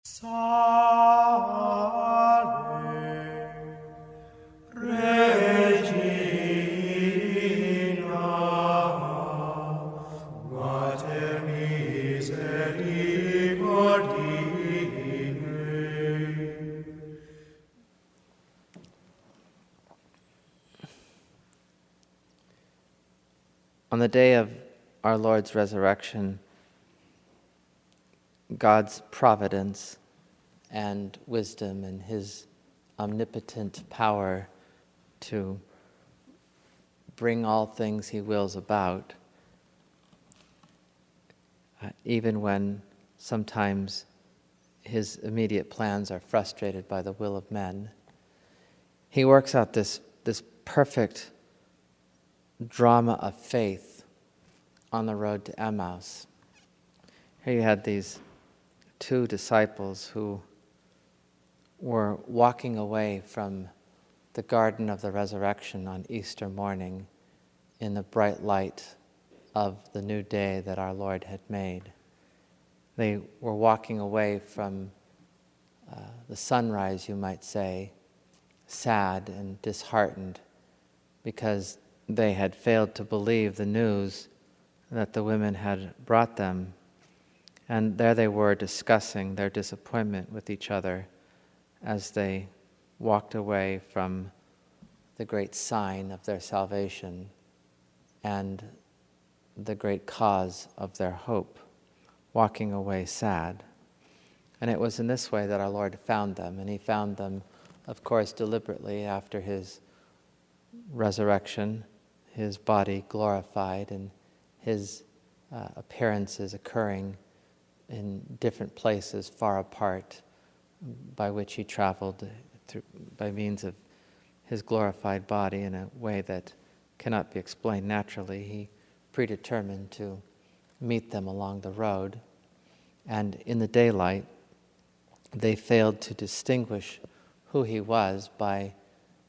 Salve, Regina, Mater misericordiae. On the day of our Lord's resurrection, God's providence and wisdom and His omnipotent power to bring all things He wills about, even when sometimes His immediate plans are frustrated by the will of men, He works out this perfect drama of faith on the road to Emmaus. Here you had these two disciples who were walking away from the garden of the resurrection on Easter morning in the bright light of the new day that our Lord had made. They were walking away from the sunrise, you might say, sad and disheartened because they had failed to believe the news that the women had brought them. And there they were discussing their disappointment with each other as they walked away from the great sign of their salvation and the great cause of their hope, walking away sad. And it was in this way that our Lord found them, and He found them, of course, deliberately after His resurrection, His body glorified, and His appearances occurring in different places far apart, by which He traveled by means of His glorified body in a way that cannot be explained naturally. He predetermined to meet them along the road, and in the daylight they failed to distinguish who He was by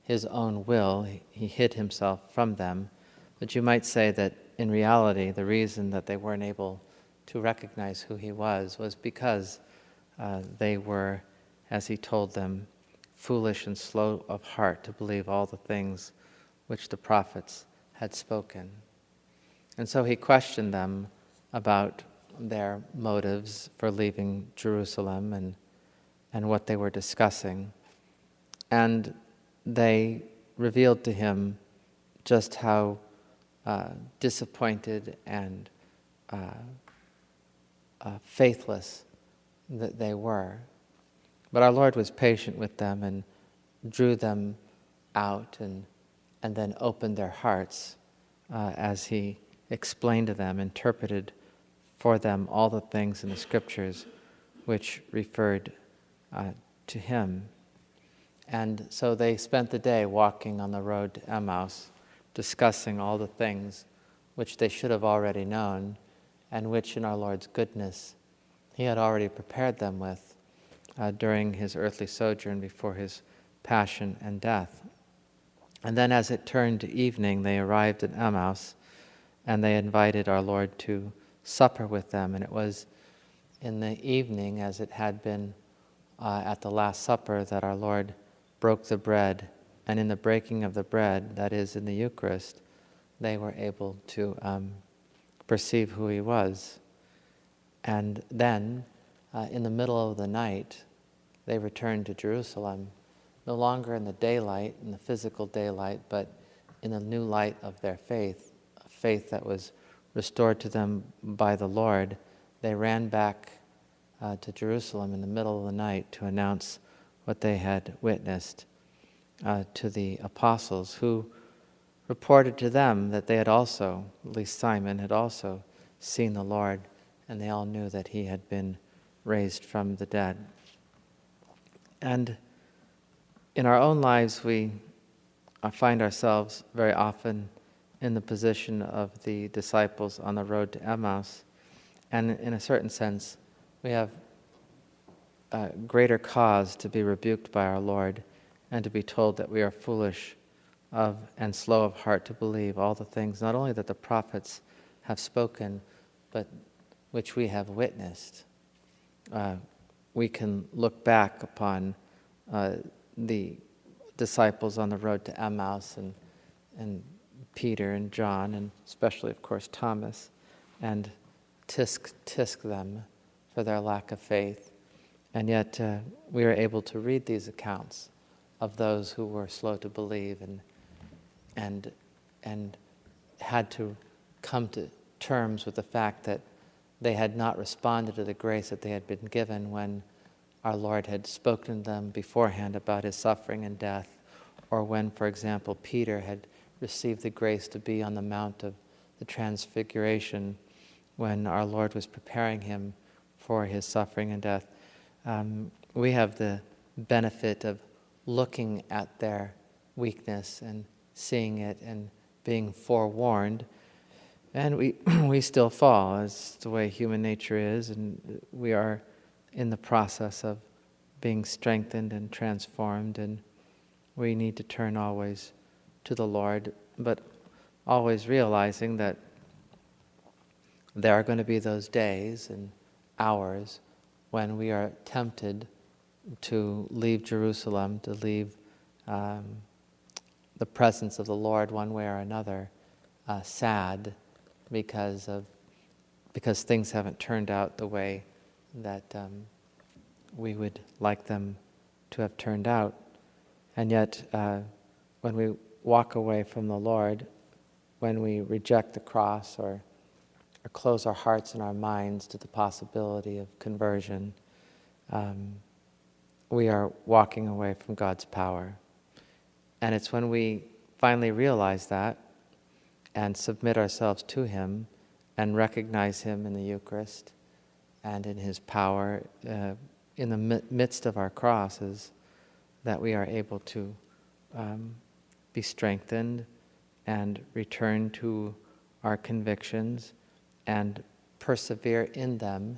His own will. He hid Himself from them. But you might say that in reality the reason that they weren't able to recognize who He was because they were, as He told them, foolish and slow of heart to believe all the things which the prophets had spoken. And so He questioned them about their motives for leaving Jerusalem and what they were discussing. And they revealed to Him just how disappointed and faithless that they were. But our Lord was patient with them and drew them out and then opened their hearts as He explained to them, interpreted for them all the things in the Scriptures which referred to Him. And so they spent the day walking on the road to Emmaus, discussing all the things which they should have already known and which in our Lord's goodness He had already prepared them with during His earthly sojourn before His passion and death. And then as it turned to evening, they arrived at Emmaus, and they invited our Lord to supper with them. And it was in the evening, as it had been at the Last Supper, that our Lord broke the bread. And in the breaking of the bread, that is, in the Eucharist, they were able to perceive who He was. And then, in the middle of the night, they returned to Jerusalem, no longer in the daylight, in the physical daylight, but in the new light of their faith, a faith that was restored to them by the Lord. They ran back to Jerusalem in the middle of the night to announce what they had witnessed to the apostles, who reported to them that they had also, at least Simon, had also seen the Lord, and they all knew that He had been raised from the dead. And in our own lives, we find ourselves very often in the position of the disciples on the road to Emmaus. And in a certain sense, we have greater cause to be rebuked by our Lord and to be told that we are foolish and slow of heart to believe all the things, not only that the prophets have spoken, but which we have witnessed. we can look back upon the disciples on the road to Emmaus and Peter and John, and especially, of course, Thomas, and tisk them for their lack of faith. And yet we are able to read these accounts of those who were slow to believe and had to come to terms with the fact that they had not responded to the grace that they had been given when our Lord had spoken to them beforehand about his suffering and death, or when, for example, Peter had received the grace to be on the Mount of the Transfiguration when our Lord was preparing him for his suffering and death. We have the benefit of looking at their weakness and seeing it and being forewarned. And we still fall. It's the way human nature is, and we are in the process of being strengthened and transformed, and we need to turn always to the Lord, but always realizing that there are going to be those days and hours when we are tempted to leave Jerusalem, to leave the presence of the Lord one way or another, sad because things haven't turned out the way that we would like them to have turned out. And yet, when we walk away from the Lord, when we reject the cross or close our hearts and our minds to the possibility of conversion, we are walking away from God's power. And it's when we finally realize that and submit ourselves to Him and recognize Him in the Eucharist and in His power in the midst of our crosses, that we are able to be strengthened and return to our convictions and persevere in them,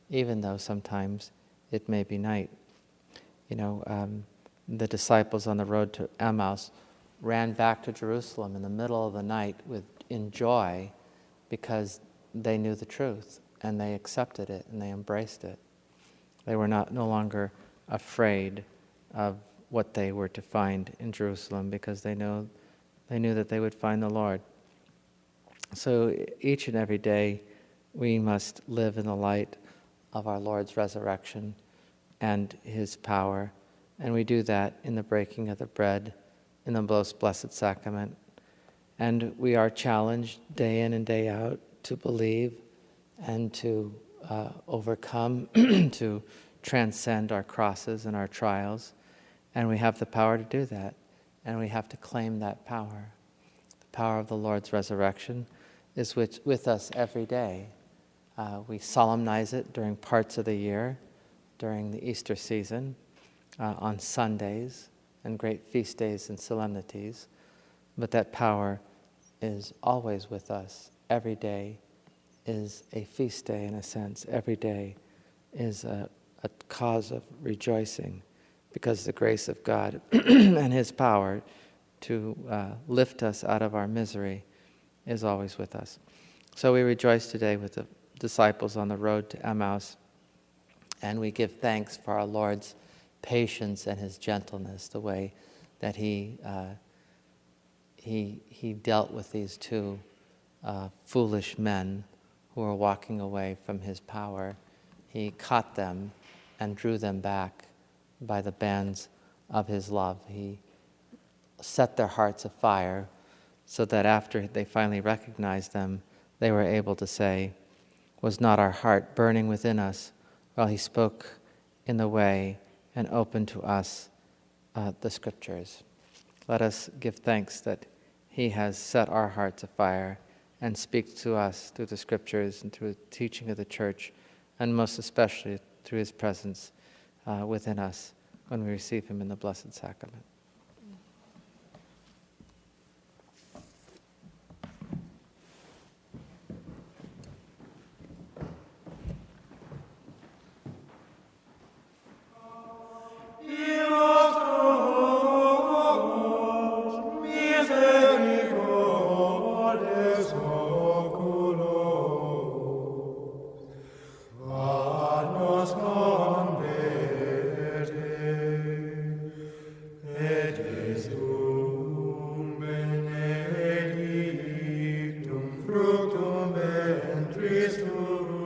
even though sometimes it may be night. The disciples on the road to Emmaus ran back to Jerusalem in the middle of the night in joy because they knew the truth and they accepted it and they embraced it. They were no longer afraid of what they were to find in Jerusalem because they knew that they would find the Lord. So each and every day we must live in the light of our Lord's resurrection and His power. And we do that in the breaking of the bread, in the most blessed sacrament. And we are challenged day in and day out to believe and to overcome, to transcend our crosses and our trials. And we have the power to do that. And we have to claim that power. The power of the Lord's resurrection is with us every day. We solemnize it during parts of the year, during the Easter season, on Sundays and great feast days and solemnities. But that power is always with us. Every day is a feast day in a sense. Every day is a cause of rejoicing because the grace of God and His power to lift us out of our misery is always with us. So we rejoice today with the disciples on the road to Emmaus, and we give thanks for our Lord's patience and His gentleness, the way that He dealt with these two foolish men who were walking away from His power. He caught them and drew them back by the bands of His love. He set their hearts afire so that after they finally recognized them, they were able to say, "Was not our heart burning within us while He spoke in the way and opened to us the Scriptures?" Let us give thanks that He has set our hearts afire and speaks to us through the Scriptures and through the teaching of the Church, and most especially through His presence within us when we receive Him in the Blessed Sacrament. Nos conveniat fructum ventris tuum,